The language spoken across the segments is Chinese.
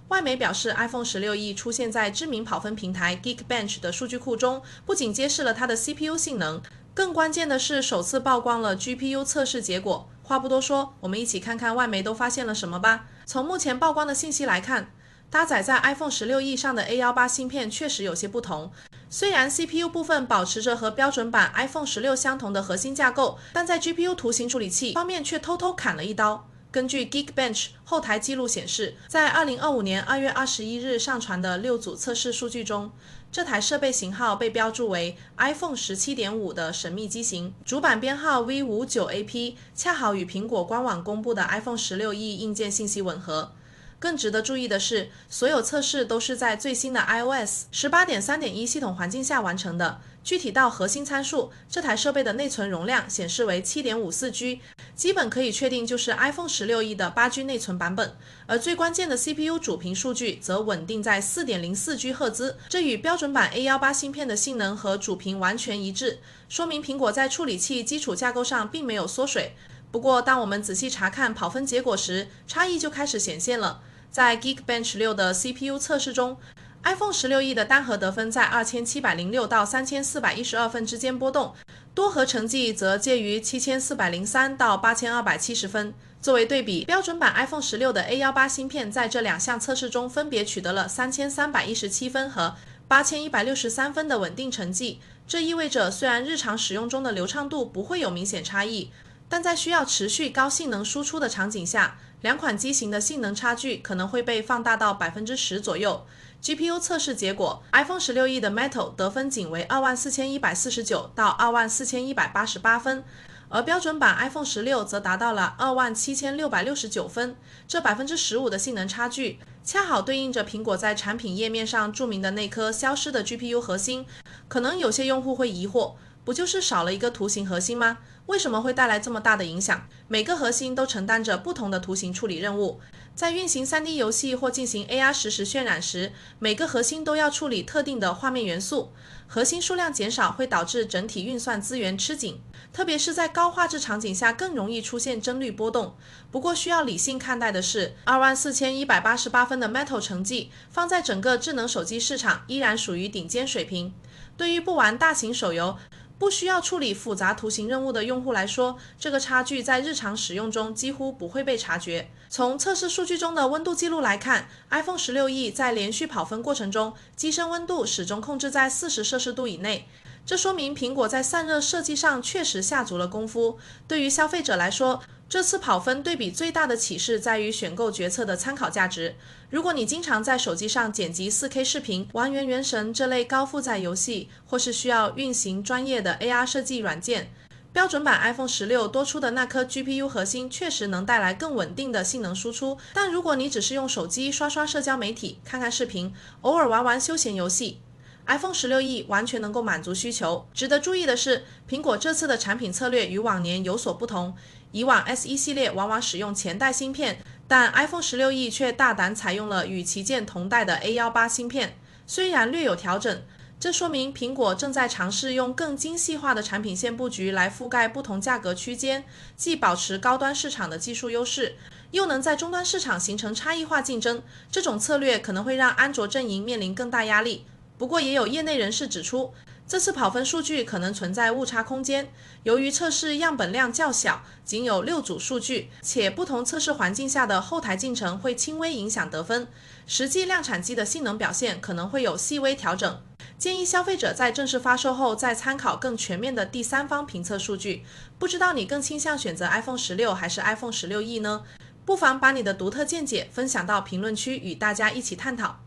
外媒表示 ，iPhone 16E 出现在知名跑分平台 Geekbench 的数据库中，不仅揭示了它的 CPU 性能，更关键的是首次曝光了 GPU 测试结果。话不多说，我们一起看看外媒都发现了什么吧。从目前曝光的信息来看，搭载在 iPhone 16E 上的 A18 芯片确实有些不同。虽然 CPU 部分保持着和标准版 iPhone 16相同的核心架构，但在 GPU 图形处理器方面却偷偷砍了一刀。根据 Geekbench 后台记录显示，在2025年2月21日上传的6组测试数据中，这台设备型号被标注为 iPhone 17.5的神秘机型，主板编号 V59AP 恰好与苹果官网公布的 iPhone 16E 硬件信息吻合。更值得注意的是，所有测试都是在最新的 iOS 18.3.1 系统环境下完成的。具体到核心参数，这台设备的内存容量显示为 7.54G， 基本可以确定就是 iPhone 16E 的 8G 内存版本。而最关键的 CPU 主频数据则稳定在 4.04G 赫兹，这与标准版 A18 芯片的性能和主频完全一致，说明苹果在处理器基础架构上并没有缩水。不过，当我们仔细查看跑分结果时，差异就开始显现了。在 Geekbench 6的 CPU 测试中， iPhone 16E 的单核得分在2706到3412分之间波动，多核成绩则介于7403到8270分。作为对比，标准版 iPhone 16的 A18 芯片在这两项测试中分别取得了3317分和8163分的稳定成绩。这意味着，虽然日常使用中的流畅度不会有明显差异，但在需要持续高性能输出的场景下，两款机型的性能差距可能会被放大到 10% 左右。GPU 测试结果， iPhone 16E 的 Metal 得分仅为24149到24188分，而标准版 iPhone 16则达到了27669分，这 15% 的性能差距，恰好对应着苹果在产品页面上注明的那颗消失的 GPU 核心。可能有些用户会疑惑，不就是少了一个图形核心吗？为什么会带来这么大的影响？每个核心都承担着不同的图形处理任务，在运行 3D 游戏或进行 AR 实时渲染时，每个核心都要处理特定的画面元素。核心数量减少会导致整体运算资源吃紧，特别是在高画质场景下更容易出现帧率波动。不过需要理性看待的是，24188分的 Metal 成绩放在整个智能手机市场依然属于顶尖水平。对于不玩大型手游，不需要处理复杂图形任务的用户来说，这个差距在日常使用中几乎不会被察觉。从测试数据中的温度记录来看， iPhone 16E 在连续跑分过程中，机身温度始终控制在40摄氏度以内。这说明苹果在散热设计上确实下足了功夫。对于消费者来说，这次跑分对比最大的启示在于选购决策的参考价值。如果你经常在手机上剪辑 4K 视频、玩原神这类高负载游戏，或是需要运行专业的 AR 设计软件，标准版 iPhone 16多出的那颗 GPU 核心确实能带来更稳定的性能输出。但如果你只是用手机刷刷社交媒体、看看视频，偶尔玩玩休闲游戏， iPhone 16E 完全能够满足需求。值得注意的是，苹果这次的产品策略与往年有所不同。以往 SE 系列往往使用前代芯片，但 iPhone 16E 却大胆采用了与旗舰同代的 A18 芯片，虽然略有调整，这说明苹果正在尝试用更精细化的产品线布局来覆盖不同价格区间，既保持高端市场的技术优势，又能在终端市场形成差异化竞争。这种策略可能会让安卓阵营面临更大压力。不过也有业内人士指出，这次跑分数据可能存在误差空间，由于测试样本量较小，仅有6组数据，且不同测试环境下的后台进程会轻微影响得分，实际量产机的性能表现可能会有细微调整。建议消费者在正式发售后再参考更全面的第三方评测数据。不知道你更倾向选择 iPhone 16还是 iPhone 16E 呢？不妨把你的独特见解分享到评论区，与大家一起探讨。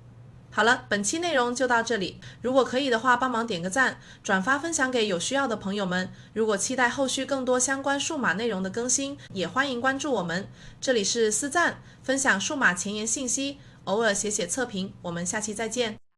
好了，本期内容就到这里。如果可以的话，帮忙点个赞，转发分享给有需要的朋友们。如果期待后续更多相关数码内容的更新，也欢迎关注我们。这里是思赞，分享数码前沿信息，偶尔写写测评。我们下期再见。